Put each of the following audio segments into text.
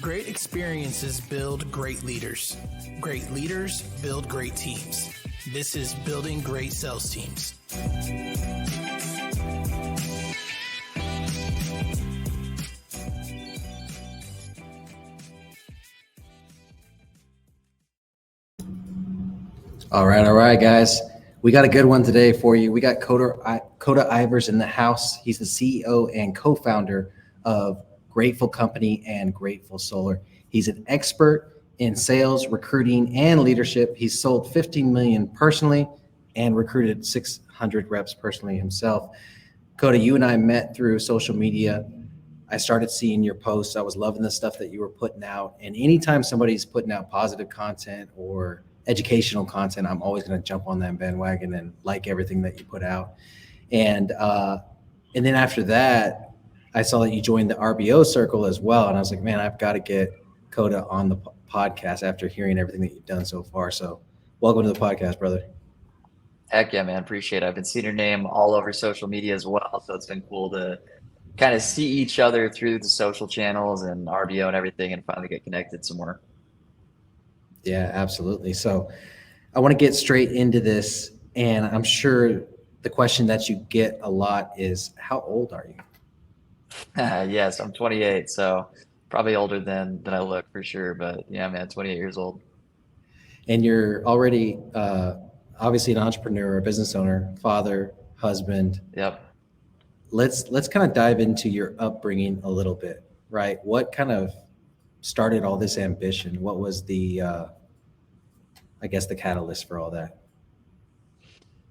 Great experiences build great leaders. Great leaders build great teams. This is Building Great Sales Teams. All right, guys. We got a good one today for you. We got Kota Ivers in the house. He's the CEO and co-founder of Grateful Company and Grateful Solar. He's an expert in sales, recruiting, and leadership. He's sold 15 million personally and recruited 600 reps personally himself. Kota, you and I met through social media. I started seeing your posts. I was loving the stuff that you were putting out. And anytime somebody's putting out positive content or educational content, I'm always going to jump on that bandwagon and like everything that you put out. And then after that, I saw that you joined the RBO circle as well. And I was like, man, I've got to get Kota on the podcast after hearing everything that you've done so far. So welcome to the podcast, brother. Heck yeah, man. Appreciate it. I've been seeing your name all over social media as well. So it's been cool to kind of see each other through the social channels and RBO and everything and finally get connected some more. Yeah, absolutely. So I want to get straight into this. And I'm sure the question that you get a lot is, how old are you? Yes, I'm 28. So probably older than I look for sure. But yeah, man, 28 years old. And you're already obviously an entrepreneur, a business owner, father, husband. Yep. Let's kind of dive into your upbringing a little bit, right? What kind of started all this ambition? What was the, I guess, the catalyst for all that?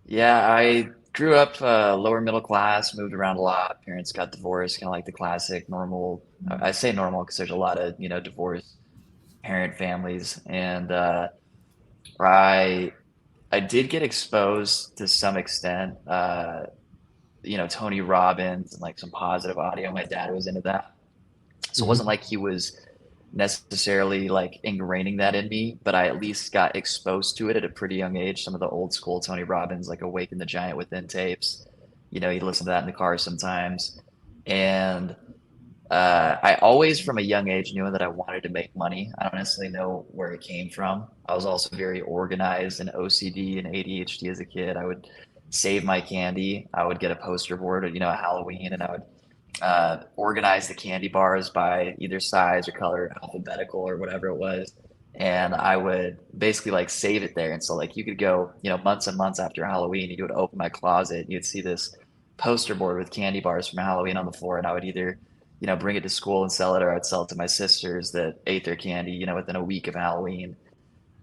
Yeah, I grew up lower middle class, moved around a lot. Parents got divorced, kind of like the classic normal. I say normal because there's a lot of, divorced parent families. And I did get exposed to some extent, Tony Robbins and like some positive audio. My dad was into that. So it wasn't like he was necessarily like ingraining that in me, but I at least got exposed to it at a pretty young age. Some of the old school Tony Robbins, like Awaken the Giant Within tapes, you listen to that in the car sometimes. And I always from a young age knew that I wanted to make money. I don't necessarily know where it came from. I was also very organized and OCD and ADHD as a kid. I would save my candy. I would get a poster board at Halloween, and I would organize the candy bars by either size or color, alphabetical or whatever it was. And I would basically like save it there. And so like you could go, months and months after Halloween, you would open my closet, you'd see this poster board with candy bars from Halloween on the floor. And I would either, bring it to school and sell it, or I'd sell it to my sisters that ate their candy, within a week of Halloween.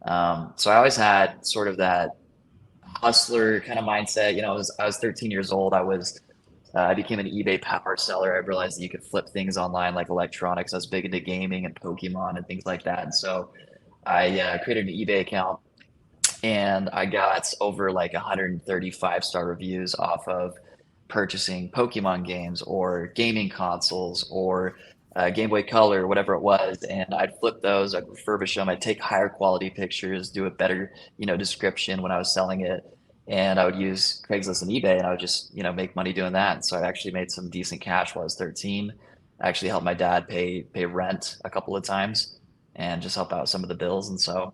So I always had sort of that hustler kind of mindset. I was 13 years old. I became an eBay power seller. I realized that you could flip things online like electronics. I was big into gaming and Pokemon and things like that. And so I created an eBay account, and I got over like 135-star reviews off of purchasing Pokemon games or gaming consoles or Game Boy Color, whatever it was. And I'd flip those, I'd refurbish them, I'd take higher quality pictures, do a better, description when I was selling it. And I would use Craigslist and eBay, and I would just, make money doing that. And so I actually made some decent cash while I was 13. I actually helped my dad pay rent a couple of times and just help out some of the bills. And so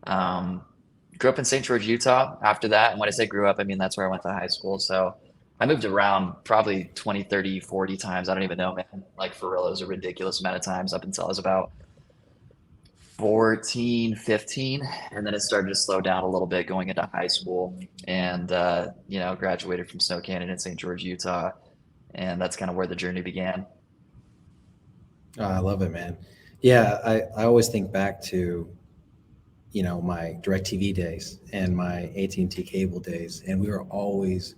grew up in St. George, Utah after that. And when I say grew up, I mean, that's where I went to high school. So I moved around probably 20, 30, 40 times. I don't even know, man. Like for real, it was a ridiculous amount of times up until I was about 14, 15. And then it started to slow down a little bit going into high school, and, graduated from Snow Canyon in St. George, Utah. And that's kind of where the journey began. Oh, I love it, man. Yeah. I always think back to, my DirecTV days and my AT&T cable days. And we were always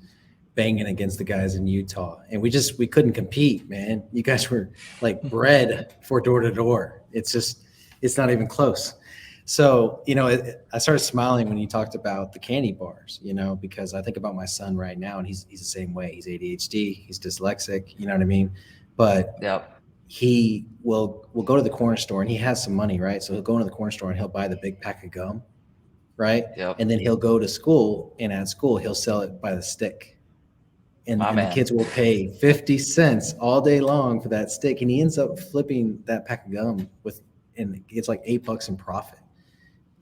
banging against the guys in Utah, and we couldn't compete, man. You guys were like bred for door to door. It's not even close. So, I started smiling when you talked about the candy bars, because I think about my son right now, and he's the same way. He's ADHD, he's dyslexic, you know what I mean? But Yep. he will go to the corner store, and he has some money, right? So he'll go into the corner store and he'll buy the big pack of gum, right? Yep. And then he'll go to school, and at school he'll sell it by the stick. and My the man. kids will pay 50 cents all day long for that stick, and he ends up flipping that pack of gum and it's like $8 in profit.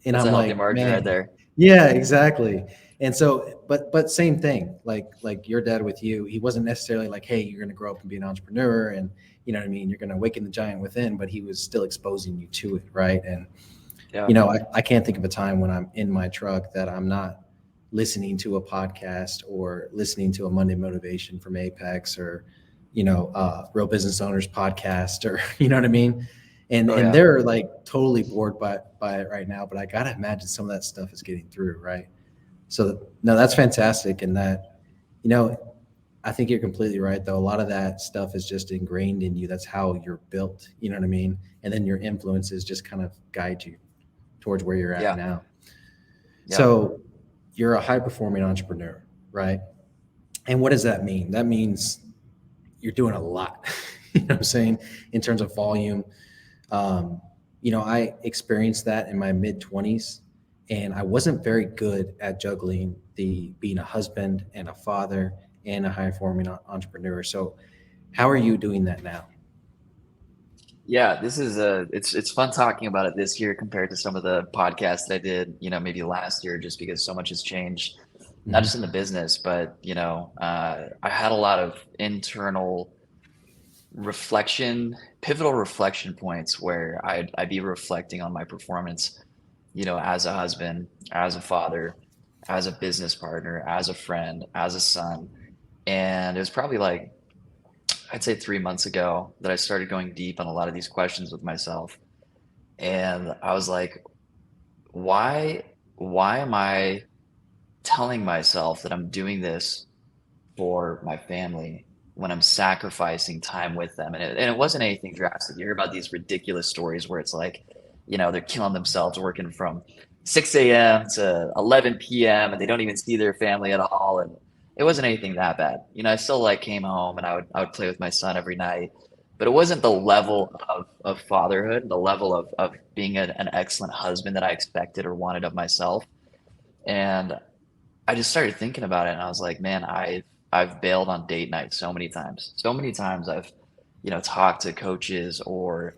And That's a I'm healthy like, margin right man, there. yeah, exactly. And so, but same thing, like your dad with you, he wasn't necessarily like, hey, you're going to grow up and be an entrepreneur, and you know what I mean, you're going to awaken the giant within, but he was still exposing you to it, right? And Yeah. you know, I can't think of a time when I'm in my truck that I'm not listening to a podcast or listening to a Monday Motivation from Apex, or you know, Real Business Owners podcast, or you know what I mean. Oh And yeah. they're like totally bored by it right now, but I gotta imagine some of that stuff is getting through, right? So no, that's fantastic, and that, you know, I think you're completely right though. A lot of that stuff is just ingrained in you. That's how you're built. You know what I mean? And then your influences just kind of guide you towards where you're at Yeah. now. Yeah. So you're a high performing entrepreneur, right? And what does that mean? That means you're doing a lot. You know what I'm saying? In terms of volume. Um, you know, I experienced that in my mid 20s, and I wasn't very good at juggling the being a husband and a father and a high performing entrepreneur. So, how are you doing that now? Yeah, this is it's fun talking about it this year compared to some of the podcasts that I did, maybe last year, just because so much has changed, not just in Hmm. the business, but I had a lot of internal reflection, pivotal reflection points where I'd be reflecting on my performance, as a husband, as a father, as a business partner, as a friend, as a son. And it was probably like, I'd say 3 months ago that I started going deep on a lot of these questions with myself. And I was like, why, why am I telling myself that I'm doing this for my family when I'm sacrificing time with them? And it wasn't anything drastic. You hear about these ridiculous stories where it's like, they're killing themselves working from 6 a.m. to 11 p.m. and they don't even see their family at all. And it wasn't anything that bad. I still like came home and I would play with my son every night, but it wasn't the level of fatherhood, the level of being an excellent husband that I expected or wanted of myself. And I just started thinking about it and I was like, man, I've bailed on date night so many times. So many times I've, talked to coaches or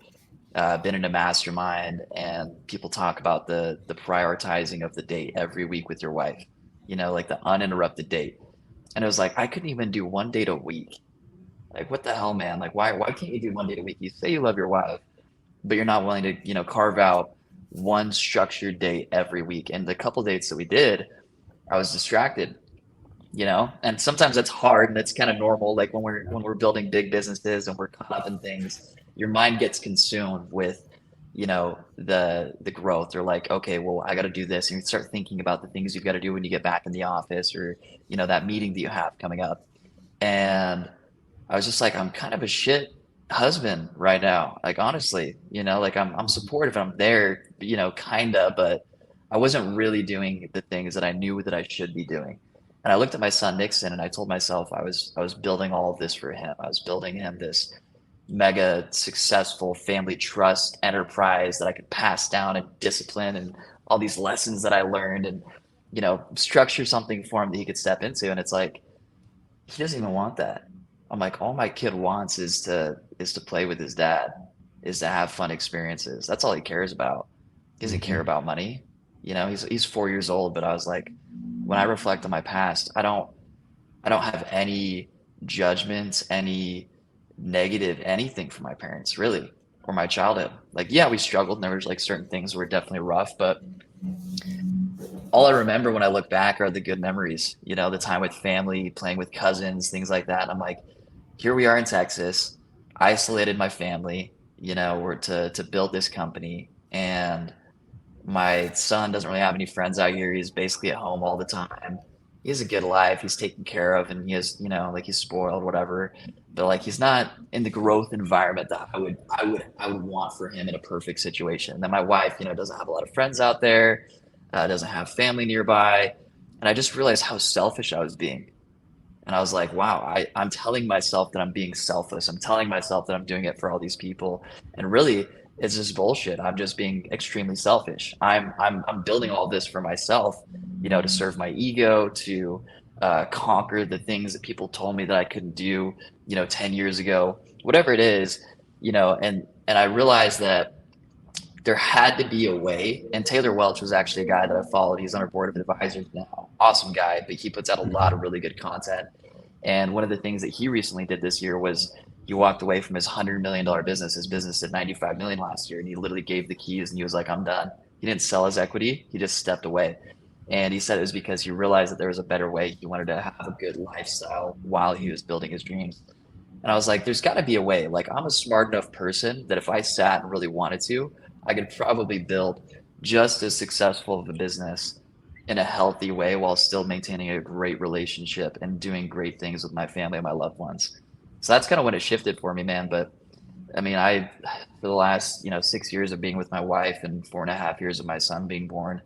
been in a mastermind and people talk about the prioritizing of the date every week with your wife, like the uninterrupted date. And it was like I couldn't even do one date a week. Like what the hell, man? Like why can't you do one date a week? You say you love your wife, but you're not willing to, carve out one structured date every week. And the couple dates that we did, I was distracted, and sometimes that's hard and that's kind of normal. Like when we're building big businesses and we're caught up in things, your mind gets consumed with, the growth, or like, okay, well, I got to do this, and you start thinking about the things you've got to do when you get back in the office, or that meeting that you have coming up. And I was just like, I'm kind of a shit husband right now, like honestly, like I'm supportive, I'm there, kinda, but I wasn't really doing the things that I knew that I should be doing. And I looked at my son Nixon and I told myself I was building all of this for him. I was building him this mega successful family trust enterprise that I could pass down and discipline and all these lessons that I learned, and structure something for him that he could step into. And it's like he doesn't even want that. I'm like, all my kid wants is to play with his dad, is to have fun experiences. That's all he cares about. He doesn't care Hmm. about money. He's 4 years old, but I was like, when I reflect on my past, I don't have any judgments, any negative anything from my parents, really, or my childhood. Like, yeah, we struggled, and there was like certain things were definitely rough, but all I remember when I look back are the good memories, the time with family, playing with cousins, things like that. And I'm like, here we are in Texas, isolated my family, we're to build this company. And my son doesn't really have any friends out here. He's basically at home all the time. He has a good life. He's taken care of, and he has, like he's spoiled, whatever. But like he's not in the growth environment that I would want for him in a perfect situation. And then my wife, doesn't have a lot of friends out there, doesn't have family nearby. And I just realized how selfish I was being. And I was like, wow, I'm telling myself that I'm being selfless. I'm telling myself that I'm doing it for all these people. And really, it's just bullshit. I'm just being extremely selfish. I'm building all this for myself, to serve my ego, to conquer the things that people told me that I couldn't do, 10 years ago, whatever it is, and I realized that there had to be a way. And Taylor Welch was actually a guy that I followed. He's on our board of advisors now. Awesome guy, but he puts out a lot of really good content. And one of the things that he recently did this year was he walked away from his $100 million business. His business did 95 million last year, and he literally gave the keys and he was like, "I'm done." He didn't sell his equity. He just stepped away. And he said it was because he realized that there was a better way. He wanted to have a good lifestyle while he was building his dreams. And I was like, there's got to be a way. Like, I'm a smart enough person that if I sat and really wanted to, I could probably build just as successful of a business in a healthy way while still maintaining a great relationship and doing great things with my family and my loved ones. So that's kind of when it shifted for me, man. But I mean, for the last, 6 years of being with my wife and 4.5 years of my son being born,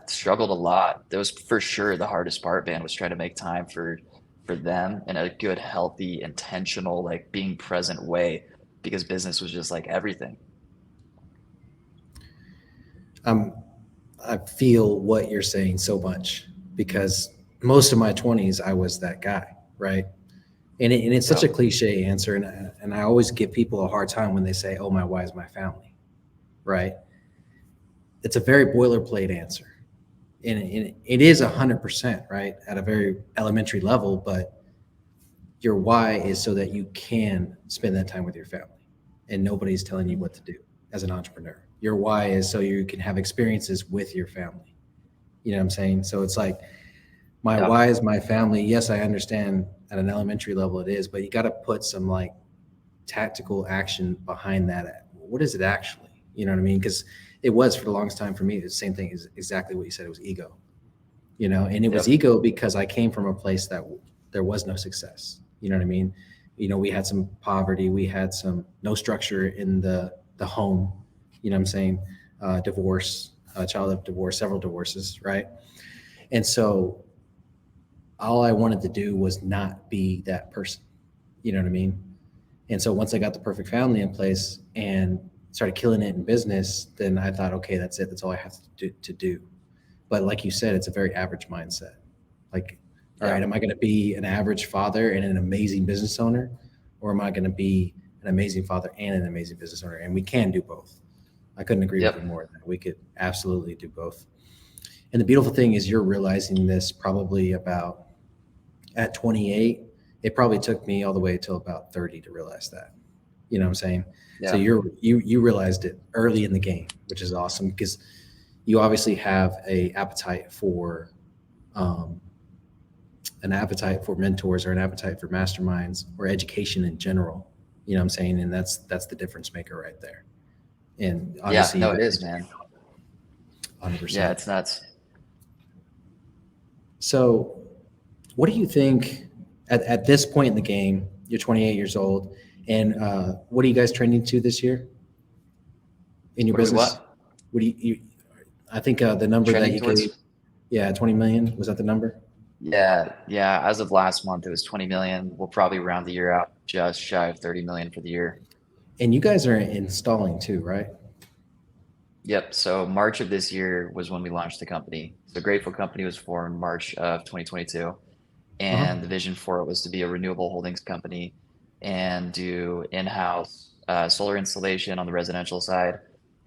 struggled a lot. That was for sure the hardest part, man, was trying to make time for them in a good, healthy, intentional, like being present way, because business was just like everything. I feel what you're saying so much because most of my 20s, I was that guy, right? And it's such a cliche answer. And I always give people a hard time when they say, "Oh, my why is my family," right? It's a very boilerplate answer. And it is 100%, right? At a very elementary level, but your why is so that you can spend that time with your family and nobody's telling you what to do as an entrepreneur. Your why is so you can have experiences with your family. You know what I'm saying? So it's like, my why is my family. Yes, I understand at an elementary level it is, but you got to put some like tactical action behind that. What is it actually? You know what I mean? Because it was for the longest time for me, the same thing is exactly what you said. It was ego, and it was ego because I came from a place that there was no success. You know what I mean? We had some poverty, we had some no structure in the home, you know what I'm saying? Divorce, childhood divorce, several divorces, right? And so all I wanted to do was not be that person. You know what I mean? And so once I got the perfect family in place and started killing it in business, then I thought, okay, that's it. That's all I have to do. But like you said, it's a very average mindset. Like, all right, am I going to be an average father and an amazing business owner? Or am I going to be an amazing father and an amazing business owner? And we can do both. I couldn't agree with you more. That we could absolutely do both. And the beautiful thing is you're realizing this probably about at 28. It probably took me all the way till about 30 to realize that. You know what I'm saying? Yeah. So you realized it early in the game, which is awesome because you obviously have an appetite for mentors or an appetite for masterminds or education in general. You know what I'm saying? And that's the difference maker right there. And obviously, it is, man. 100%. Yeah, it's nuts. So what do you think at this point in the game? You're 28 years old, and what are you guys trending to this year in your business? What do you I think the number trending that you gave, 20 million. Was that the number? Yeah. As of last month, it was 20 million. We'll probably round the year out just shy of 30 million for the year. And you guys are installing too, right? Yep. So March of this year was when we launched the company. The Grateful Company was formed March of 2022. And the vision for it was to be a renewable holdings company and do in-house solar installation on the residential side,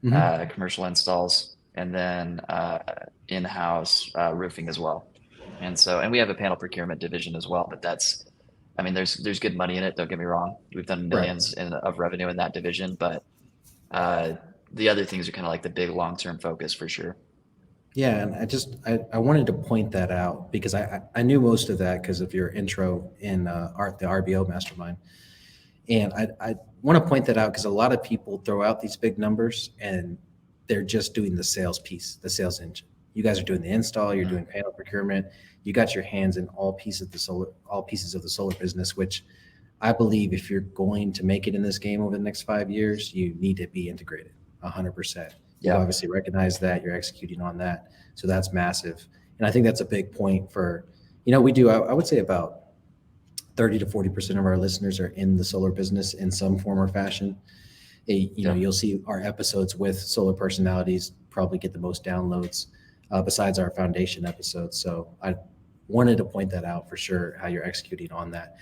commercial installs, and then in-house roofing as well. And we have a panel procurement division as well, but there's good money in it. Don't get me wrong. We've done millions of revenue in that division, but the other things are kind of like the big long-term focus for sure. Yeah, and I wanted to point that out because I knew most of that because of your intro in the RBO mastermind. And I want to point that out because a lot of people throw out these big numbers and they're just doing the sales piece, the sales engine. You guys are doing the install, you're doing panel procurement, you got your hands in all pieces of the solar business, which I believe if you're going to make it in this game over the next 5 years, you need to be integrated 100%. You obviously recognize that, you're executing on that. So that's massive. And I think that's a big point for, we do, I would say about 30 to 40% of our listeners are in the solar business in some form or fashion. You'll see our episodes with solar personalities probably get the most downloads besides our foundation episodes. So wanted to point that out for sure, how you're executing on that.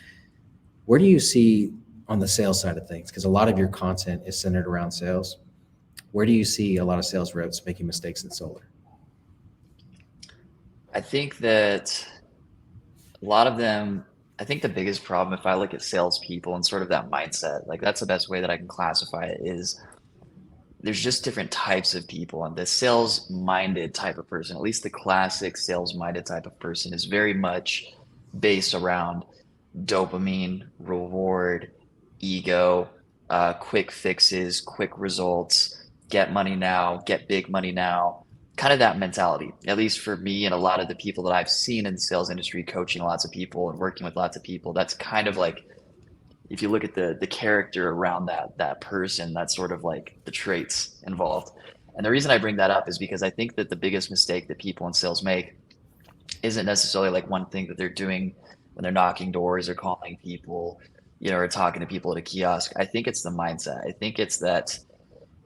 Where do you see on the sales side of things? Because a lot of your content is centered around sales. Where do you see a lot of sales reps making mistakes in solar? I think that a lot of them, I think the biggest problem, if I look at salespeople and sort of that mindset, like that's the best way that I can classify it, is there's just different types of people. And the sales minded type of person, at least the classic sales minded type of person, is very much based around dopamine, reward, ego, quick fixes, quick results, get money now, get big money now, kind of that mentality. At least for me and a lot of the people that I've seen in the sales industry, coaching lots of people and working with lots of people, that's kind of like, if you look at the character around that person, that's sort of like the traits involved. And the reason I bring that up is because I think that the biggest mistake that people in sales make isn't necessarily like one thing that they're doing when they're knocking doors or calling people, or talking to people at a kiosk. I think it's the mindset. I think it's that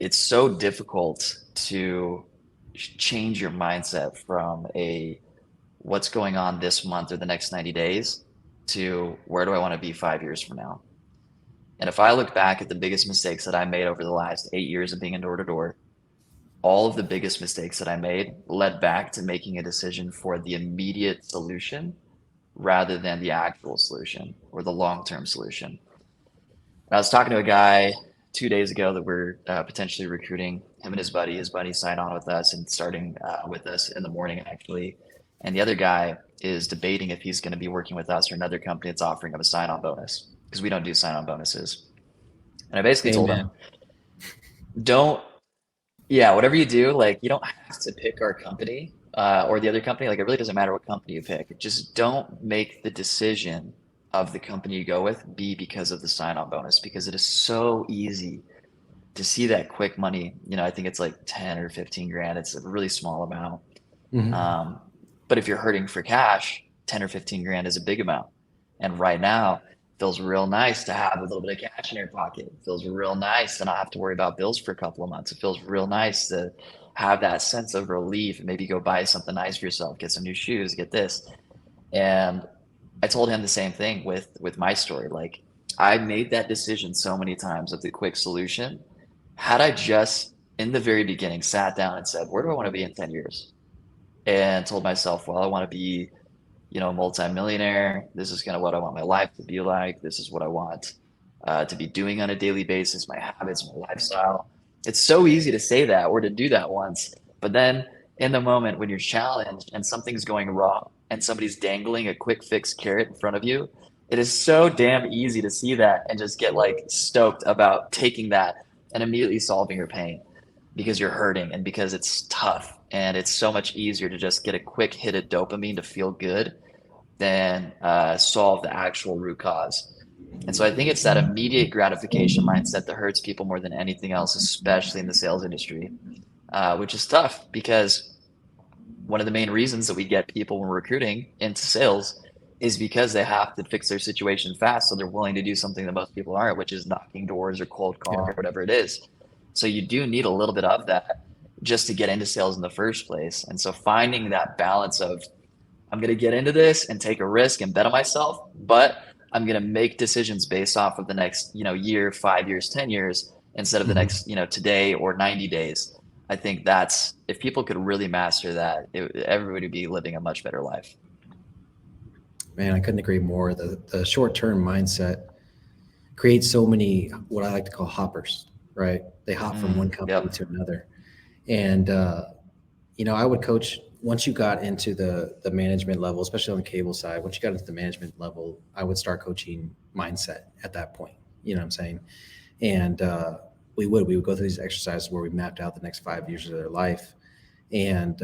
it's so difficult to change your mindset from what's going on this month or the next 90 days to where do I want to be 5 years from now. And if I look back at the biggest mistakes that I made over the last 8 years of being in door to door, all of the biggest mistakes that I made led back to making a decision for the immediate solution rather than the actual solution or the long-term solution. And I was talking to a guy 2 days ago that we're potentially recruiting. Him and his buddy signed on with us and starting with us in the morning, actually. And the other guy is debating if he's going to be working with us or another company that's offering him a sign-on bonus, because we don't do sign-on bonuses. And I basically told him, whatever you do, like, you don't have to pick our company or the other company. Like, it really doesn't matter what company you pick. Just don't make the decision of the company you go with be because of the sign-on bonus, because it is so easy to see that quick money. I think it's like 10 or 15 grand. It's a really small amount. Mm-hmm. But if you're hurting for cash, 10 or 15 grand is a big amount. And right now, it feels real nice to have a little bit of cash in your pocket. It feels real nice to not have to worry about bills for a couple of months. It feels real nice to have that sense of relief and maybe go buy something nice for yourself, get some new shoes, get this. And I told him the same thing with my story. Like, I made that decision so many times of the quick solution. Had I just in the very beginning sat down and said, where do I want to be in 10 years? And told myself, well, I want to be, a multimillionaire. This is kind of what I want my life to be like. This is what I want to be doing on a daily basis, my habits, my lifestyle. It's so easy to say that or to do that once. But then in the moment when you're challenged and something's going wrong and somebody's dangling a quick fix carrot in front of you, it is so damn easy to see that and just get like stoked about taking that and immediately solving your pain because you're hurting and because it's tough. And it's so much easier to just get a quick hit of dopamine to feel good than solve the actual root cause. And so I think it's that immediate gratification mindset that hurts people more than anything else, especially in the sales industry, which is tough because one of the main reasons that we get people when we're recruiting into sales is because they have to fix their situation fast. So they're willing to do something that most people aren't, which is knocking doors or cold calling or whatever it is. So you do need a little bit of that just to get into sales in the first place. And so finding that balance of, I'm going to get into this and take a risk and bet on myself, but I'm going to make decisions based off of the next, year, 5 years, 10 years, instead of the next, today or 90 days. I think that's, if people could really master that, everybody would be living a much better life. Man, I couldn't agree more. The short-term mindset creates so many, what I like to call hoppers, right? They hop from one company to another. And, I would coach, once you got into the management level, especially on the cable side, once you got into the management level, I would start coaching mindset at that point. You know what I'm saying? And we would go through these exercises where we mapped out the next 5 years of their life. And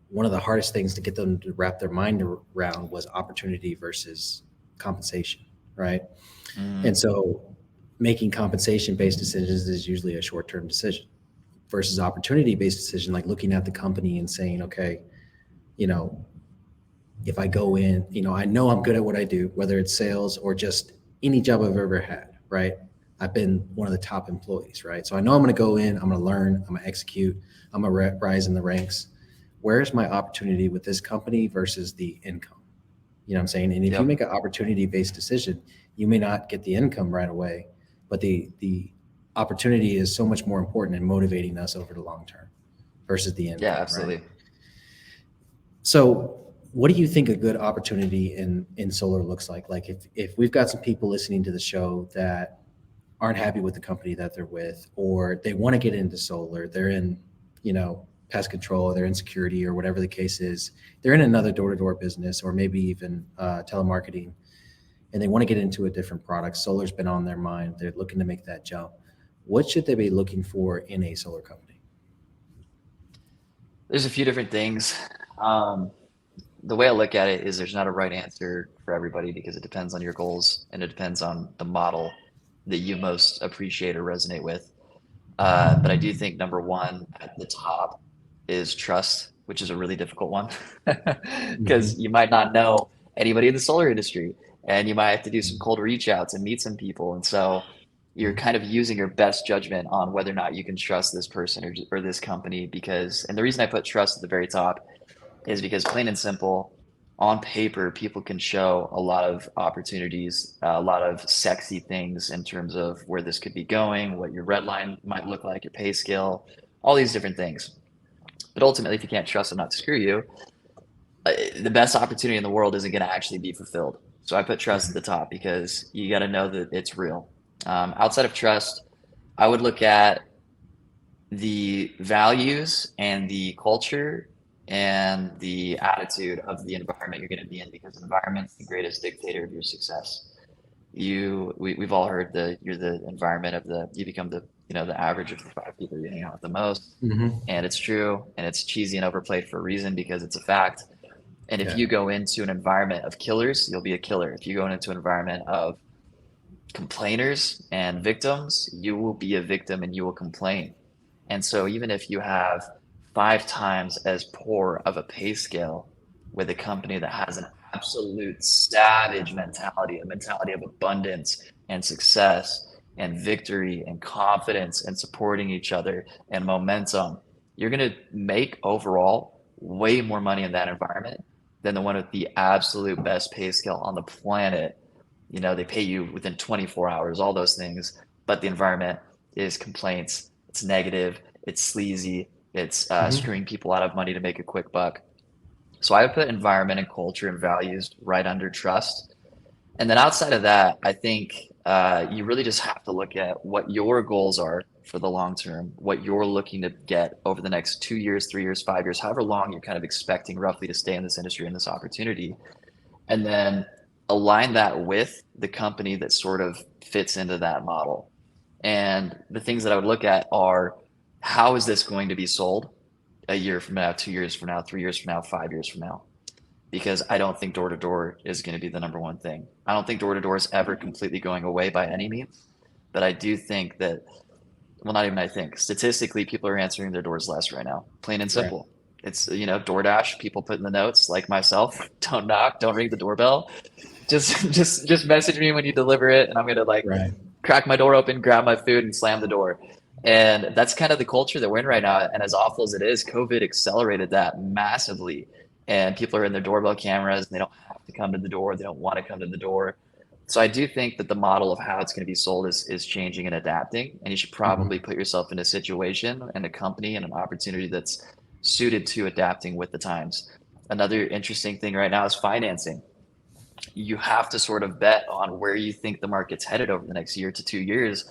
one of the hardest things to get them to wrap their mind around was opportunity versus compensation, right? And so making compensation-based decisions is usually a short-term decision versus opportunity-based decision, like looking at the company and saying, okay, if I go in, I know I'm good at what I do, whether it's sales or just any job I've ever had, right? I've been one of the top employees, right? So I know I'm going to go in, I'm going to learn, I'm going to execute, I'm going to rise in the ranks. Where's my opportunity with this company versus the income, You know what I'm saying? And if you Yep. make an opportunity-based decision, you may not get the income right away, but the opportunity is so much more important in motivating us over the long term versus the Yeah, income, right? absolutely. So what do you think a good opportunity in solar looks like? Like if we've got some people listening to the show that aren't happy with the company that they're with, or they want to get into solar, they're in, pest control, they're in security, or whatever the case is, they're in another door-to-door business, or maybe even telemarketing, and they want to get into a different product. Solar's been on their mind. They're looking to make that jump. What should they be looking for in a solar company? There's a few different things. Um, the way I look at it is there's not a right answer for everybody because it depends on your goals and it depends on the model that you most appreciate or resonate with. But I do think number one at the top is trust, which is a really difficult one because Hmm. you might not know anybody in the solar industry and you might have to do some cold reach outs and meet some people. And so you're kind of using your best judgment on whether or not you can trust this person or this company because, and the reason I put trust at the very top is because plain and simple, on paper, people can show a lot of opportunities, a lot of sexy things in terms of where this could be going, what your red line might look like, your pay scale, all these different things. But ultimately, if you can't trust them not to screw you, the best opportunity in the world isn't going to actually be fulfilled. So I put trust at the top because you got to know that it's real. Outside of trust, I would look at the values and the culture and the attitude of the environment you're going to be in because the environment's the greatest dictator of your success. We've all heard you're the environment of you become the average of the five people you hang out with the most. Hmm. And it's true and it's cheesy and overplayed for a reason because it's a fact. And if Yeah. you go into an environment of killers, you'll be a killer. If you go into an environment of complainers and victims, you will be a victim and you will complain. And so even if you have 5 times as poor of a pay scale with a company that has an absolute savage mentality, a mentality of abundance and success and victory and confidence and supporting each other and momentum, you're going to make overall way more money in that environment than the one with the absolute best pay scale on the planet. They pay you within 24 hours, all those things, but the environment is complaints, it's negative, it's sleazy, it's Hmm. screwing people out of money to make a quick buck. So I would put environment and culture and values right under trust. And then outside of that, I think you really just have to look at what your goals are for the long term, what you're looking to get over the next 2 years, 3 years, 5 years, however long you're kind of expecting roughly to stay in this industry and this opportunity, and then align that with the company that sort of fits into that model. And the things that I would look at are how is this going to be sold a year from now, 2 years from now, 3 years from now, 5 years from now? Because I don't think door to door is going to be the number one thing. I don't think door to door is ever completely going away by any means. But I do think that, well, not even I think, statistically, people are answering their doors less right now, plain and Right. simple. It's, DoorDash, people put in the notes, like myself, don't knock, don't ring the doorbell. Just message me when you deliver it, and I'm gonna like Right. crack my door open, grab my food, and slam the door. And that's kind of the culture that we're in right now. And as awful as it is, COVID accelerated that massively. And people are in their doorbell cameras, and they don't have to come to the door. They don't want to come to the door. So I do think that the model of how it's going to be sold is changing and adapting. And you should probably Hmm. put yourself in a situation and a company and an opportunity that's suited to adapting with the times. Another interesting thing right now is financing. You have to sort of bet on where you think the market's headed over the next year to 2 years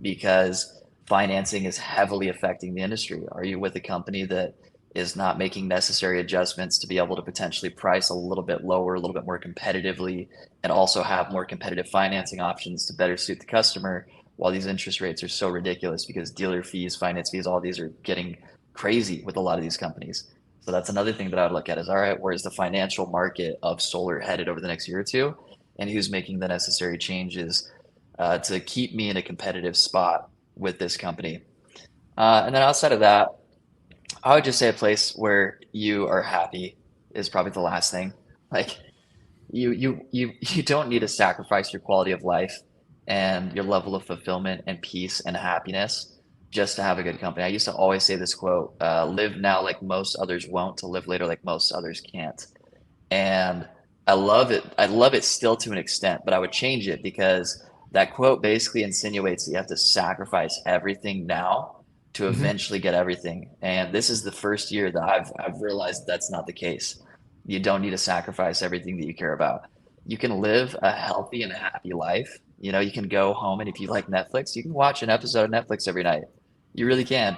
because financing is heavily affecting the industry. Are you with a company that is not making necessary adjustments to be able to potentially price a little bit lower, a little bit more competitively, and also have more competitive financing options to better suit the customer while these interest rates are so ridiculous because dealer fees, finance fees, all these are getting crazy with a lot of these companies. So that's another thing that I would look at is, all right, where's the financial market of solar headed over the next year or two? And who's making the necessary changes to keep me in a competitive spot with this company? And then outside of that, I would just say a place where you are happy is probably the last thing. Like you don't need to sacrifice your quality of life and your level of fulfillment and peace and happiness just to have a good company. I used to always say this quote, live now like most others won't to live later like most others can't. And I love it. I love it still to an extent, but I would change it because that quote basically insinuates that you have to sacrifice everything now to Hmm. eventually get everything. And this is the first year that I've realized that's not the case. You don't need to sacrifice everything that you care about. You can live a healthy and a happy life. You know, you can go home and if you like Netflix, you can watch an episode of Netflix every night. You really can.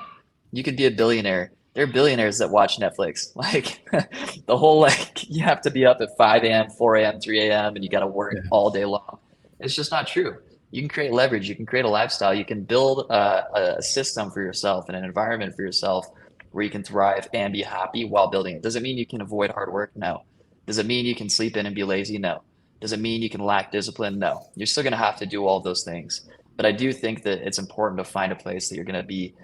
You could be a billionaire. There are billionaires that watch Netflix. Like the whole like you have to be up at 5 a.m., 4 a.m., 3 a.m. and you got to work Yeah. all day long. It's just not true. You can create leverage. You can create a lifestyle. You can build a system for yourself and an environment for yourself where you can thrive and be happy while building it. Does it mean you can avoid hard work? No. Does it mean you can sleep in and be lazy? No. Does it mean you can lack discipline? No. You're still going to have to do all those things. But I do think that it's important to find a place that you're going to be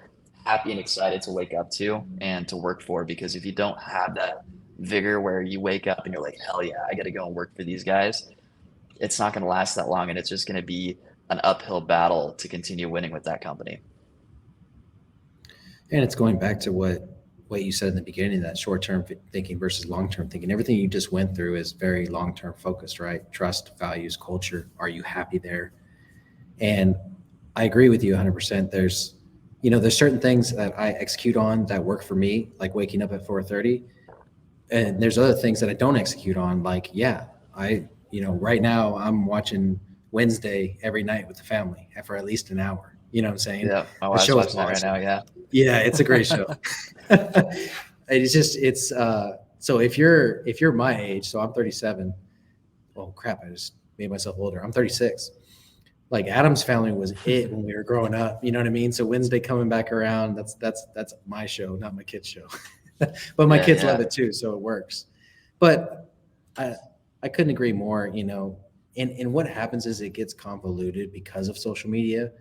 happy and excited to wake up to and to work for. Because if you don't have that vigor where you wake up and you're like, hell yeah, I got to go and work for these guys, it's not going to last that long. And it's just going to be an uphill battle to continue winning with that company. And it's going back to what you said in the beginning, that short-term thinking versus long-term thinking. Everything you just went through is very long-term focused, right? Trust, values, culture. Are you happy there? And I agree with you 100%. There's certain things that I execute on that work for me, like waking up at 4:30. And there's other things that I don't execute on. Like, yeah, right now I'm watching Wednesday every night with the family for at least an hour. You know what I'm saying? Yeah, my The wife's show is watching that right awesome. now. Yeah. Yeah, it's a great show. So if you're my age, so I'm 37. Oh crap, I just made myself older. I'm 36. Like Adam's Family was it when we were growing up. You know what I mean? So Wednesday coming back around, that's my show, not my kids' show. But my Yeah. kids love Yeah. it too, so it works. But I I couldn't agree more. And what happens is it gets convoluted because of social media.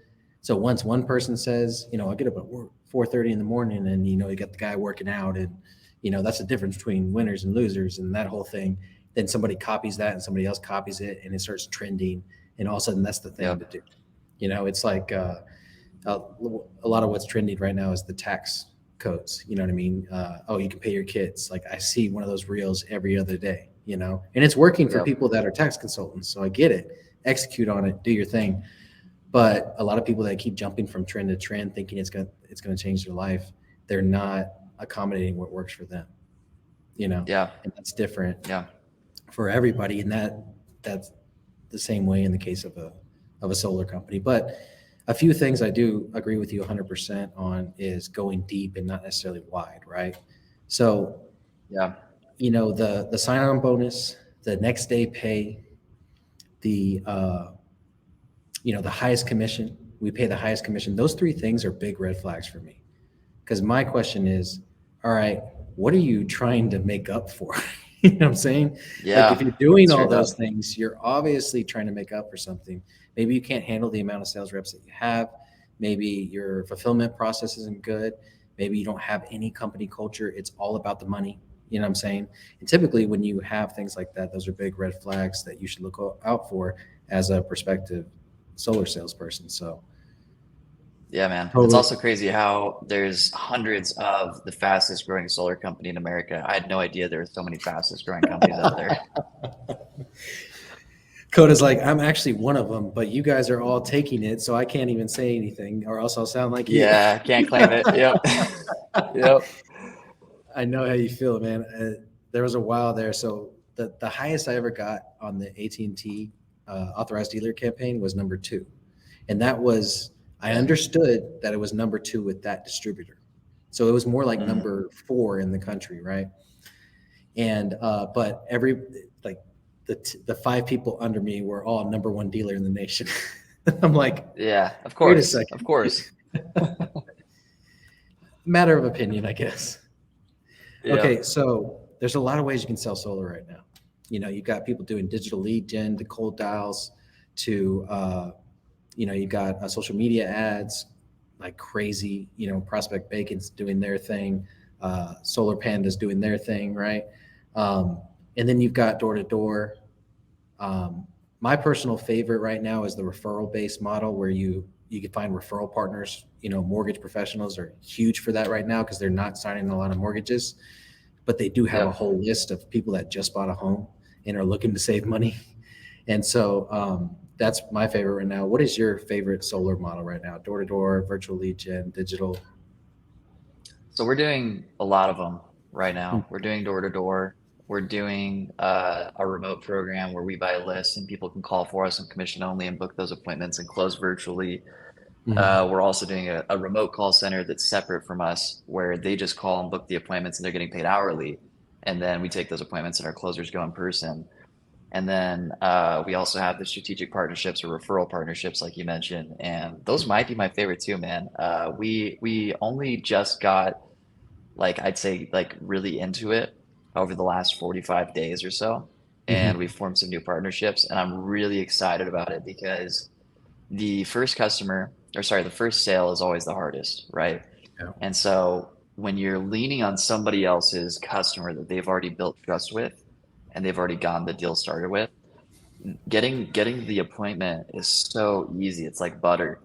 So once one person says, I get up at 4:30 in the morning, and you got the guy working out, and that's the difference between winners and losers and that whole thing. Then somebody copies that, and somebody else copies it, and it starts trending, and all of a sudden that's the thing Yep. to do. It's like a lot of what's trending right now is the tax codes. You know what I mean? Oh, you can pay your kids. Like I see one of those reels every other day. And it's working for Yep. people that are tax consultants. So I get it. Execute on it. Do your thing. But a lot of people that keep jumping from trend to trend, thinking it's gonna change their life, they're not accommodating what works for them. Yeah. And that's different Yeah. for everybody. And that's the same way in the case of a solar company. But a few things I do agree with you 100% on is going deep and not necessarily wide, right? So, Yeah. the sign-on bonus, the next day pay, the the highest commission, we pay the highest commission. Those three things are big red flags for me. Because my question is, all right, what are you trying to make up for? You know what I'm saying? Like if Yeah. you're doing all Straight those up. things, you're obviously trying to make up for something. Maybe you can't handle the amount of sales reps that you have. Maybe your fulfillment process isn't good. Maybe you don't have any company culture. It's all about the money. You know what I'm saying? And typically when you have things like that, those are big red flags that you should look out for as a prospective solar salesperson. So Yeah, man. It's totally. also crazy how there's hundreds of the fastest growing solar company in America. I had no idea there were so many fastest growing companies out there. Coda's like, I'm actually one of them, but you guys are all taking it, so I can't even say anything, or else I'll sound like you. Yeah, can't claim it. Yep. Yep. I know how you feel, man. There was a while there. So the highest I ever got on the AT&T authorized dealer campaign was number 2, and that was I Dang. understood that it was number 2 with that distributor, so it was more like Mhm. number 4 in the country, right? And but every like the 5 people under me were all number 1 dealer in the nation. I'm like, Yeah, of wait a course. Of second. course. Matter of opinion, I guess. Yeah. Okay, so there's a lot of ways you can sell solar right now. You've got people doing digital lead gen to cold dials to, you've got social media ads like crazy. Prospect Bacon's doing their thing, Solar Panda's doing their thing, right? And then you've got door to door. My personal favorite right now is the referral based model where you can find referral partners. Mortgage professionals are huge for that right now because they're not signing a lot of mortgages, but they do have a Yep. whole list of people that just bought a home and are looking to save money. And so that's my favorite right now. What is your favorite solar model right now? Door to door, virtual lead gen, digital? So we're doing a lot of them right now. We're doing door to door. We're doing a remote program where we buy a list and people can call for us and commission only and book those appointments and close virtually. Mm-hmm. We're also doing a remote call center that's separate from us where they just call and book the appointments and they're getting paid hourly. And then we take those appointments and our closers go in person. And then we also have the strategic partnerships or referral partnerships, like you mentioned, and those might be my favorite too, man. We only just got like I'd say like really into it over the last 45 days or so, and we Mm-hmm. formed some new partnerships, and I'm really excited about it because the first customer, or sorry, the first sale is always the hardest, right? Yeah. And so when you're leaning on somebody else's customer that they've already built trust with and they've already gotten the deal started with, getting the appointment is so easy. It's like butter.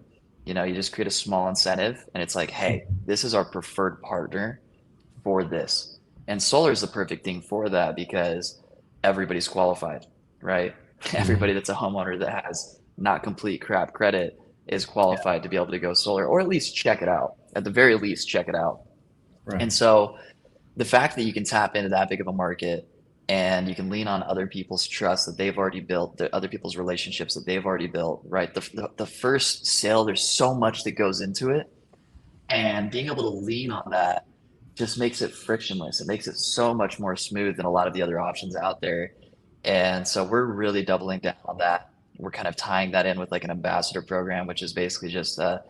You know, you just create a small incentive and it's like, hey, this is our preferred partner for this. And solar is the perfect thing for that because everybody's qualified, right? Mm-hmm. Everybody that's a homeowner that has not complete crap credit is Yeah. qualified to be able to go solar or at least check it out. At the very least, check it out. Right. And so the fact that you can tap into that big of a market and you can lean on other people's trust that they've already built, the other people's relationships that they've already built, right? The first sale, there's so much that goes into it. And being able to lean on that just makes it frictionless. It makes it so much more smooth than a lot of the other options out there. And so we're really doubling down on that. We're kind of tying that in with like an ambassador program, which is basically just a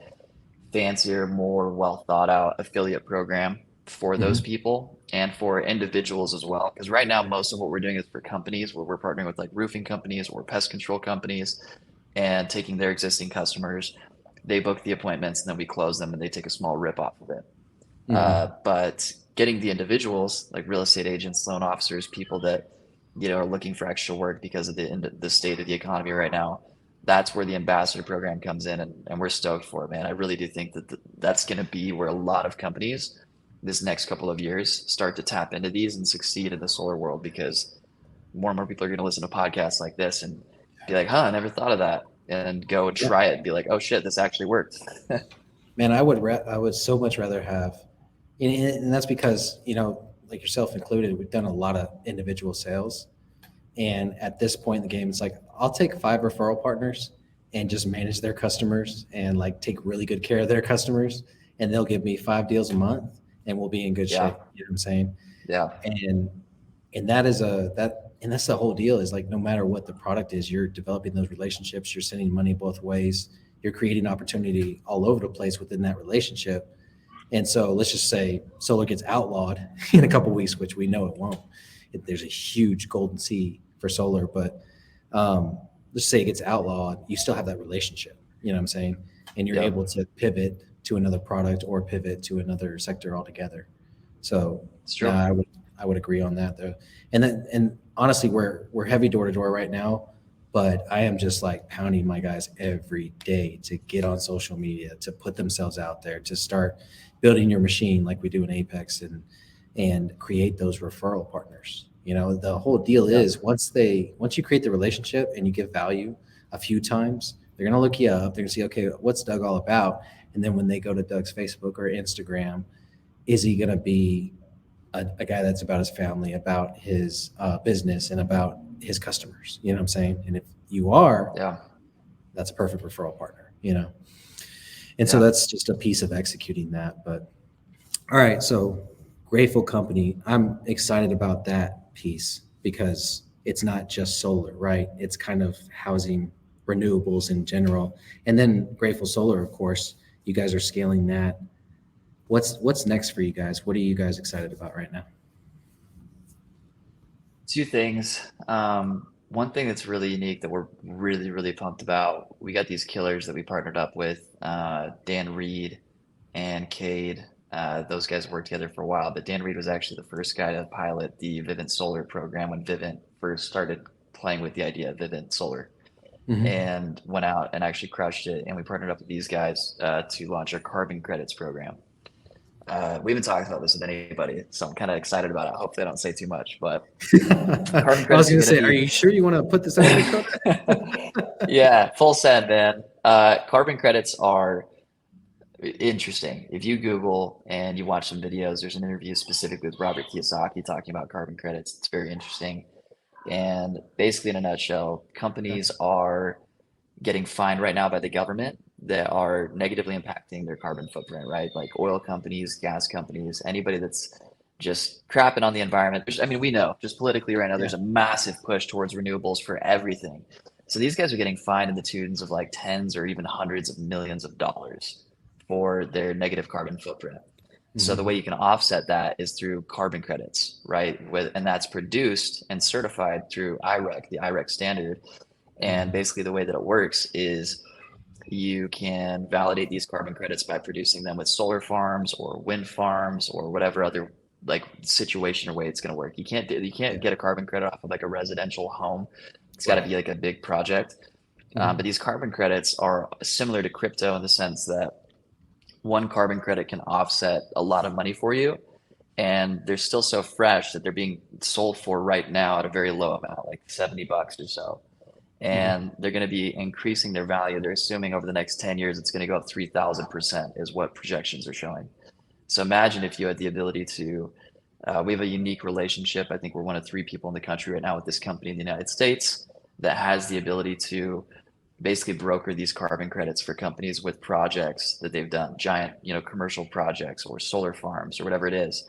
fancier, more well thought out affiliate program for those Mm-hmm. people and for individuals as well. Because right now, most of what we're doing is for companies where we're partnering with like roofing companies or pest control companies and taking their existing customers. They book the appointments and then we close them and they take a small rip off of it. Mm-hmm. But getting the individuals like real estate agents, loan officers, people that are looking for extra work because of the state of the economy right now, that's where the ambassador program comes in, and we're stoked for it, man. I really do think that that's going to be where a lot of companies this next couple of years start to tap into these and succeed in the solar world because more and more people are going to listen to podcasts like this and be like, huh, I never thought of that, and go and Yeah. try it and be like, oh shit, this actually worked. Man, I would so much rather have, and that's because, like yourself included, we've done a lot of individual sales. And at this point in the game, it's like, I'll take 5 referral partners and just manage their customers and like take really good care of their customers. And they'll give me 5 deals a month and we'll be in good Yeah, shape. You know what I'm saying? yeah, And that is and that's the whole deal is like, no matter what the product is, you're developing those relationships, you're sending money both ways, you're creating opportunity all over the place within that relationship. And so let's just say solar gets outlawed in a couple weeks, which we know it won't. There's a huge golden sea for solar, but let's say it gets outlawed, you still have that relationship. You know what I'm saying? And you're yep, able to pivot to another product or pivot to another sector altogether. So it's no, true. I would agree on that though. And honestly, we're heavy door to door right now, but I am just like pounding my guys every day to get on social media, to put themselves out there, to start building your machine like we do in Apex and create those referral partners. The whole deal Yeah, is once you create the relationship and you give value a few times, they're gonna look you up. They're gonna see, okay, what's Doug all about? And then when they go to Doug's Facebook or Instagram, is he gonna be a guy that's about his family, about his business, and about his customers? You know what I'm saying? And if you are, yeah, that's a perfect referral partner. And so yeah. that's just a piece of executing that. But all right, so Grateful Company, I'm excited about that piece because it's not just solar, right? It's kind of housing renewables in general. And then Grateful Solar, of course, you guys are scaling that. What's next for you guys? What are you guys excited about right now? Two things. One thing that's really unique that we're really, really pumped about. We got these killers that we partnered up with, Dan Reed and Cade. Those guys worked together for a while, but Dan Reed was actually the first guy to pilot the Vivint Solar program when Vivint first started playing with the idea of Vivint Solar Hmm. and went out and actually crushed it. And we partnered up with these guys to launch our carbon credits program. we haven't talked about this with anybody, so I'm kind of excited about it. Hopefully, I don't say too much, but carbon I was credits are going to going say, to are you sure you want to put this out there, Cody? yeah, full send, man. Carbon credits are interesting. If you Google and you watch some videos, there's an interview specifically with Robert Kiyosaki talking about carbon credits. It's very interesting. And basically, in a nutshell, companies are getting fined right now by the government that are negatively impacting their carbon footprint, right? Like oil companies, gas companies, anybody that's just crapping on the environment. I mean, we know just politically right now, Yeah. there's a massive push towards renewables for everything. So these guys are getting fined in the tunes of like tens or even hundreds of millions of dollars for their negative carbon footprint. So the way you can offset that is through carbon credits, right? And that's produced and certified through IREC, the IREC standard. And basically the way that it works is you can validate these carbon credits by producing them with solar farms or wind farms or whatever other like situation or way it's going to work. You can't get a carbon credit off of like a residential home. It's got to be like a big project. But these carbon credits are similar to crypto in the sense that one carbon credit can offset a lot of money for you. And they're still so fresh that they're being sold for right now at a very low amount, like $70 or so. And they're going to be increasing their value. They're assuming over the next 10 years, it's going to go up 3,000% is what projections are showing. So imagine if you had the ability to, we have a unique relationship. I think we're one of 3 people in the country right now with this company in the United States that has the ability to basically broker these carbon credits for companies with projects that they've done, giant, commercial projects or solar farms or whatever it is.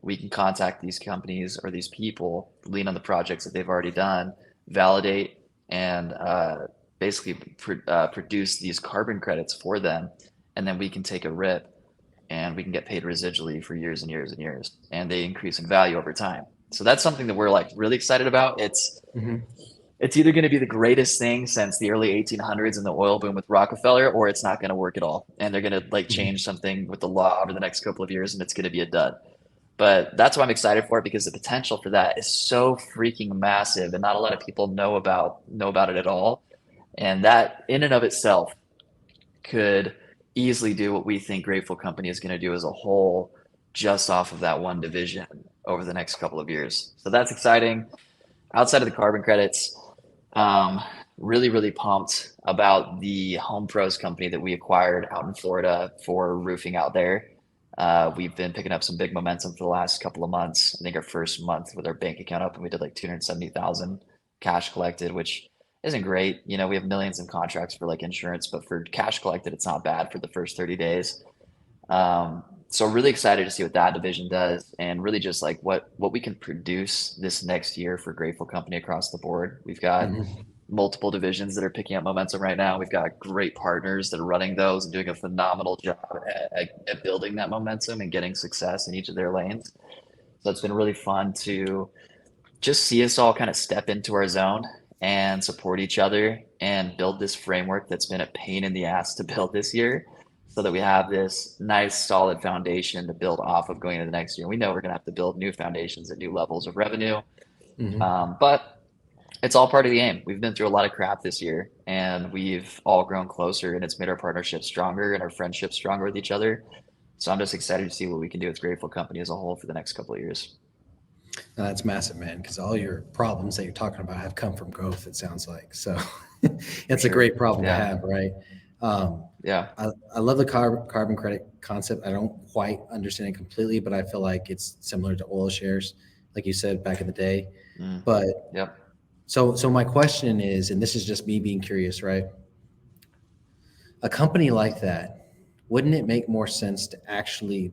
We can contact these companies or these people, lean on the projects that they've already done, validate, and basically produce these carbon credits for them. And then we can take a rip and we can get paid residually for years and years and years. And they increase in value over time. So that's something that we're like really excited about. It's either going to be the greatest thing since the early 1800s and the oil boom with Rockefeller, or it's not going to work at all. And they're going to like change something with the law over the next couple of years and it's going to be a dud. But that's why I'm excited for it, because the potential for that is so freaking massive and not a lot of people know about it at all. And that in and of itself could easily do what we think Grateful Company is going to do as a whole, just off of that one division over the next couple of years. So that's exciting. Outside of the carbon credits, really, really pumped about the Home Pros company that we acquired out in Florida for roofing out there. We've been picking up some big momentum for the last couple of months. I think our first month with our bank account up, and we did like 270,000 cash collected, which isn't great. We have millions in contracts for like insurance, but for cash collected, it's not bad for the first 30 days. So really excited to see what that division does and really just like what we can produce this next year for Grateful Company across the board. We've got multiple divisions that are picking up momentum right now. We've got great partners that are running those and doing a phenomenal job at building that momentum and getting success in each of their lanes. So it's been really fun to just see us all kind of step into our zone and support each other and build this framework that's been a pain in the ass to build this year, so that we have this nice solid foundation to build off of going into the next year. We know we're going to have to build new foundations at new levels of revenue, but it's all part of the game. We've been through a lot of crap this year and we've all grown closer, and it's made our partnership stronger and our friendship stronger with each other. So I'm just excited to see what we can do with Grateful Company as a whole for the next couple of years. No, that's massive, man, because all your problems that you're talking about have come from growth, it sounds like. So it's a great problem to have, right? I love the carbon credit concept. I don't quite understand it completely, but I feel like it's similar to oil shares, like you said back in the day. But so my question is, and this is just me being curious, right? A company like that, wouldn't it make more sense to actually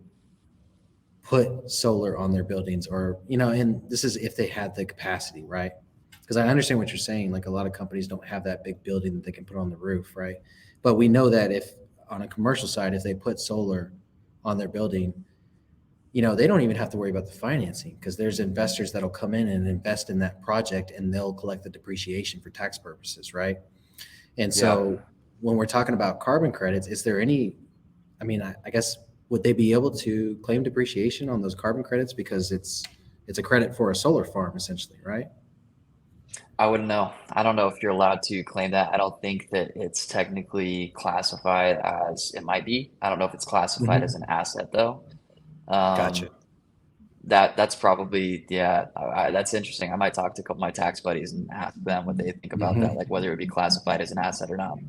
put solar on their buildings, or, and this is if they had the capacity, right? Because I understand what you're saying. Like a lot of companies don't have that big building that they can put on the roof, right? But we know that if on a commercial side, if they put solar on their building, they don't even have to worry about the financing, because there's investors that'll come in and invest in that project and they'll collect the depreciation for tax purposes, right? And so when we're talking about carbon credits, is there any, I guess, would they be able to claim depreciation on those carbon credits because it's a credit for a solar farm essentially, right? I wouldn't know. I don't know if you're allowed to claim that. I don't think that it's technically classified as, it might be. I don't know if it's classified as an asset though. Gotcha. That's probably, yeah, that's interesting. I might talk to a couple of my tax buddies and ask them what they think about that, like whether it would be classified as an asset or not.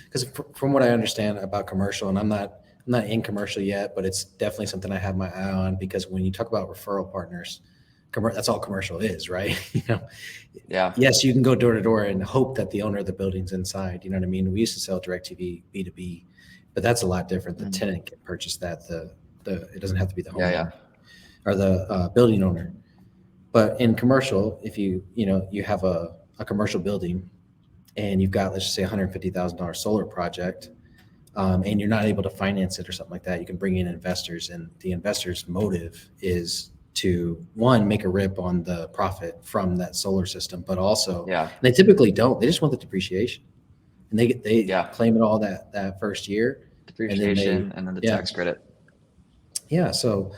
Because from what I understand about commercial, and I'm not in commercial yet, but it's definitely something I have my eye on, because when you talk about referral partners, that's all commercial is, right? Yeah. Yes, you can go door to door and hope that the owner of the building's inside. You know what I mean? We used to sell DirecTV B2B, but that's a lot different. The tenant can purchase that. It doesn't have to be the homeowner or the building owner. But in commercial, if you have a commercial building and you've got, let's just say, $150,000 solar project, and you're not able to finance it or something like that, you can bring in investors, and the investors' motive is to, one, make a rip on the profit from that solar system, but also, and they typically don't. They just want the depreciation, and they claim it all that first year, depreciation, and then the tax credit. Yeah, so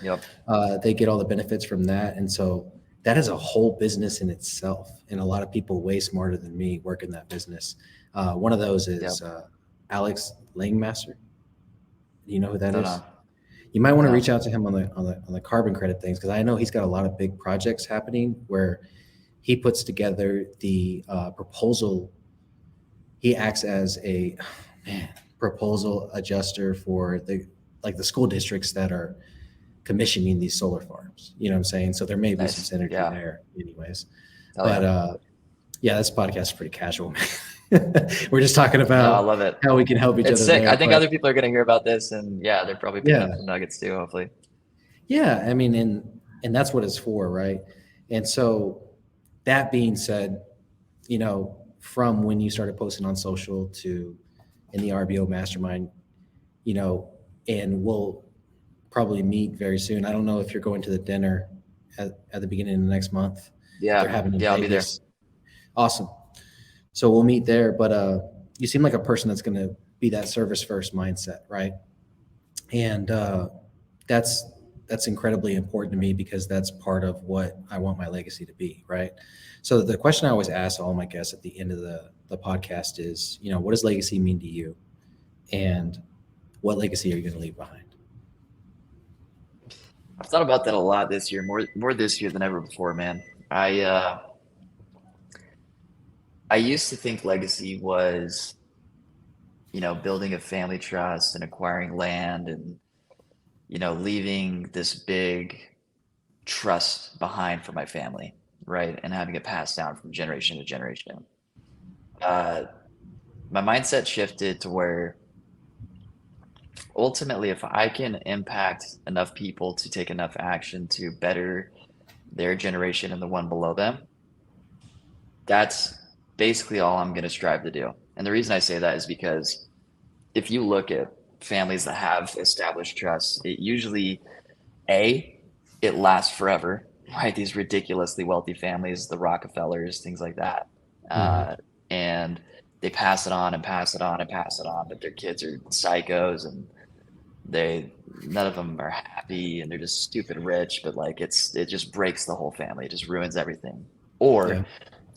they get all the benefits from that, and so that is a whole business in itself. And a lot of people way smarter than me work in that business. One of those is Alex Langmaster. Do you know who that is? Know. You might want to reach out to him on the carbon credit things, because I know he's got a lot of big projects happening where he puts together the proposal. He acts as a proposal adjuster for the school districts that are commissioning these solar farms. You know what I'm saying? So there may be some synergy there anyways. This podcast is pretty casual, man. We're just talking about I love it. How we can help each other. It's sick. I think other people are going to hear about this, and they're probably picking up some nuggets too, hopefully. Yeah, I mean, and that's what it's for, right? And so that being said, from when you started posting on social to in the RBO mastermind, and we'll probably meet very soon. I don't know if you're going to the dinner at the beginning of the next month. They're having I'll be there. Awesome. So we'll meet there, but you seem like a person that's going to be that service first mindset, right? And that's incredibly important to me, because that's part of what I want my legacy to be, right? So the question I always ask all my guests at the end of the podcast is, what does legacy mean to you? And what legacy are you going to leave behind? I've thought about that a lot this year, more this year than ever before, man. I used to think legacy was, building a family trust and acquiring land and, leaving this big trust behind for my family, right? And having it passed down from generation to generation. My mindset shifted to where ultimately, if I can impact enough people to take enough action to better their generation and the one below them, that's basically all I'm going to strive to do. And the reason I say that is because if you look at families that have established trust, it usually, it lasts forever, right? These ridiculously wealthy families, the Rockefellers, things like that. And they pass it on and pass it on and pass it on, but their kids are psychos and none of them are happy, and they're just stupid rich, but it just breaks the whole family. It just ruins everything. Or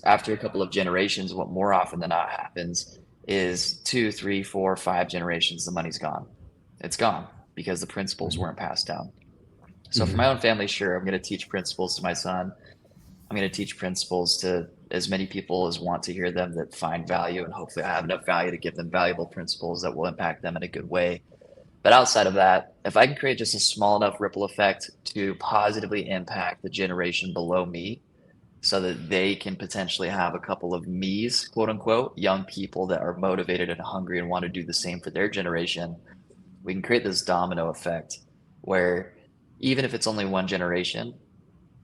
after a couple of generations, what more often than not happens is 2, 3, 4, 5 generations, the money's gone. It's gone because the principles weren't passed down. So for my own family, sure, I'm going to teach principles to my son. I'm going to teach principles to as many people as want to hear them, that find value, and hopefully I have enough value to give them valuable principles that will impact them in a good way. But outside of that, if I can create just a small enough ripple effect to positively impact the generation below me, so that they can potentially have a couple of me's, quote unquote, young people that are motivated and hungry and want to do the same for their generation, we can create this domino effect where even if it's only one generation,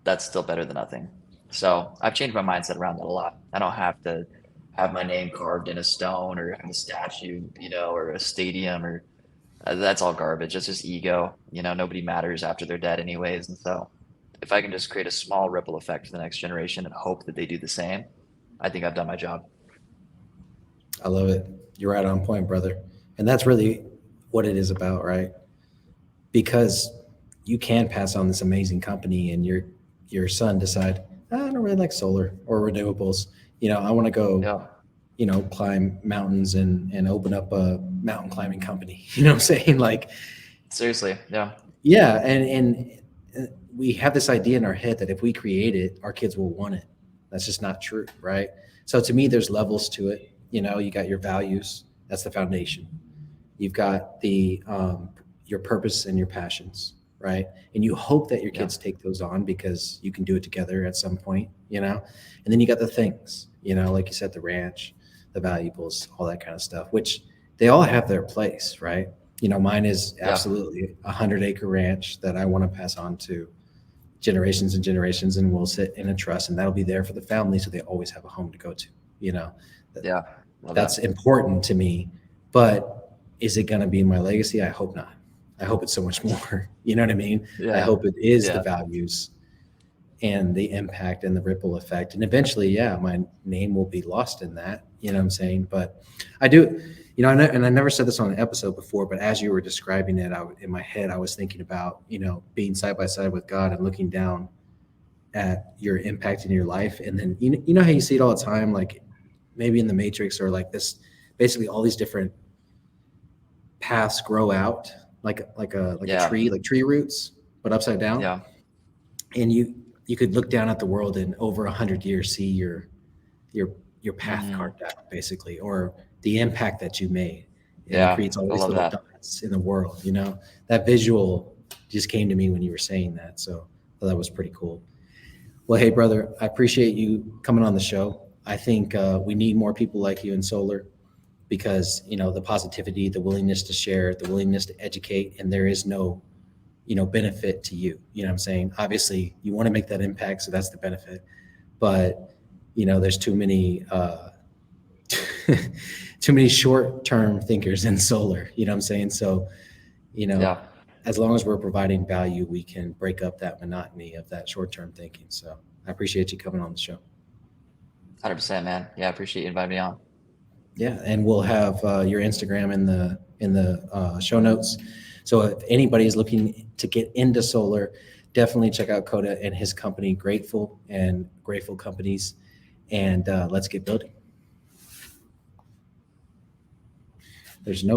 that's still better than nothing. So I've changed my mindset around that a lot. I don't have to have my name carved in a stone or have a statue, or a stadium, or that's all garbage. It's just ego. Nobody matters after they're dead anyways. And so if I can just create a small ripple effect for the next generation and hope that they do the same, I think I've done my job. I love it. You're right on point, brother. And that's really what it is about, right? Because you can pass on this amazing company and your son decide, I don't really like solar or renewables. I want to go, climb mountains and open up a mountain climbing company. You know what I'm saying? Seriously. Yeah. Yeah, and we have this idea in our head that if we create it, our kids will want it. That's just not true, right? So to me, there's levels to it. You know, you got your values. That's the foundation. You've got the your purpose and your passions, right? And you hope that your Yeah. kids take those on because you can do it together at some point, you know. And then you got the things, you know, like you said, the ranch, the valuables, all that kind of stuff, which they all have their place, right? You know, mine is Yeah. absolutely a 100-acre ranch that I want to pass on to generations and generations, and we'll sit in a trust, and that'll be there for the family, so they always have a home to go to. You know, Yeah. Love that's that. important to me. But is it going to be my legacy? I hope not. I hope it's so much more. You know what I mean? I Yeah. hope it is the Yeah. values and the impact and the ripple effect. And eventually, yeah, my name will be lost in that. You know what I'm saying? But I do, you know, and I never said this on an episode before, but as you were describing it, in my head, I was thinking about, you know, being side by side with God and looking down at your impact in your life. And then, you know how you see it all the time, like maybe in the Matrix, or like this, basically all these different paths grow out like a Yeah. tree, like tree roots, but upside down. Yeah. And you could look down at the world and over 100 years see your your path Mhm. carved out, basically, or the impact that you made. And it Yeah. creates all I these love little that. dots in the world. You know, that visual just came to me when you were saying that. So I thought that was pretty cool. Well, hey, brother, I appreciate you coming on the show. I think we need more people like you in solar because, you know, the positivity, the willingness to share, the willingness to educate, and there is no, you know, benefit to you. You know what I'm saying? Obviously, you want to make that impact, so that's the benefit. But, you know, there's too many too many short-term thinkers in solar. You know what I'm saying? So, you know, Yeah. as long as we're providing value, we can break up that monotony of that short-term thinking. So I appreciate you coming on the show. 100%, man. Yeah. I appreciate you inviting me on. Yeah, and we'll have your Instagram in the show notes. So if anybody is looking to get into solar, definitely check out Kota and his company, Grateful and Grateful Companies, and let's get building. There's no